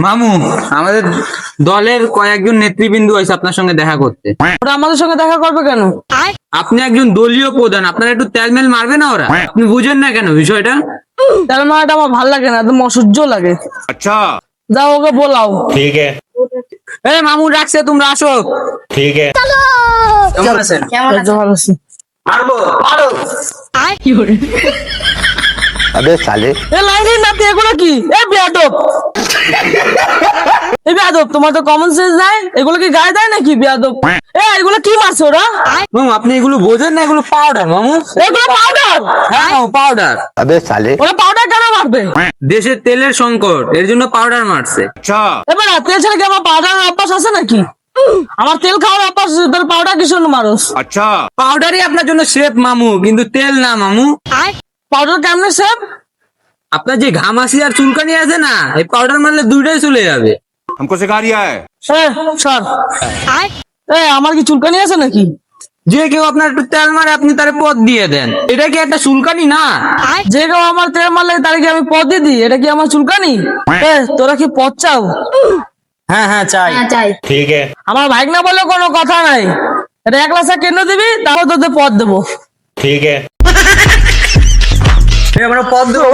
মামু, আমাদের দলের কয়েকজন নেতৃবৃন্দ হয়েছে আপনার সঙ্গে দেখা করতে। ওরা আমাদের সঙ্গে দেখা করবে কেন? আপনি একজন দলীয় প্রধান, আপনার একটু তেলমেল মারবে না ওরা? আপনি বুঝেন না কেন বিষয়টা? তার মারাটা আমার ভাল লাগে না, একদম অসহ্য লাগে। अच्छा যাও ওকে বলাও। ठीक है এই মামু ডাকছে, তোমরা আসো। ठीक है কেমন আছেন? এই তো ভালো আছি। পারবো পারো। अबे साले এ লাইনের নাতি এগুলো কি? এ বেয়াদব, এ বেয়াদব, তোমার তো কমন সেন্স নাই, এগুলো কি গায়ে দেয় নাকি? বেয়াদব, এ এগুলো কি মারছে ওরা? মামু আপনি এগুলো বোঝেন না, এগুলো পাউডার মামু। এগুলো পাউডার। হ্যাঁ পাউডার। अबे साले ওরা পাউডার কেন মারবে? দেশের তেলের সংকট, এর জন্য পাউডার মারছে। अच्छा এবার তেল ছাড়া কি আমার পাউডারের অভ্যাস আছে নাকি? আমার তেল খাওয়ার অভ্যাস, তাহলে পাউডার কিসের জন্য মারোস? अच्छा পাউডারই আপনার জন্য সেফ মামু, কিন্তু তেল না মামু। পাউডার কেমনে সেভ? আপনার যে ঘামাসি আর চুলকানি আছে না, এই পাউডার মারলে দুইটাই চলে যাবে। हमको सिखा रिया है সর। আমার কি চুলকানি আছে নাকি? যে কেউ আপনার একটু তেল মারে আপনি তারে পদ দিয়ে দেন, এটা কি একটা চুলকানি না? যে কেউ আমার তেল মারলে তার কি আমি পদ দিয়ে দিই? এটা কি আমার চুলকানি? তোরা কি পদ চাও? হ্যাঁ হ্যাঁ চাই। ठीक है আমার ভাইগনা বলে কোনো কথা নাই, এটা 1 লাখ কেন্দ্র দিবি, তারপর তোদের পদ দেবো। ठीक है আমরা পদ দেবো।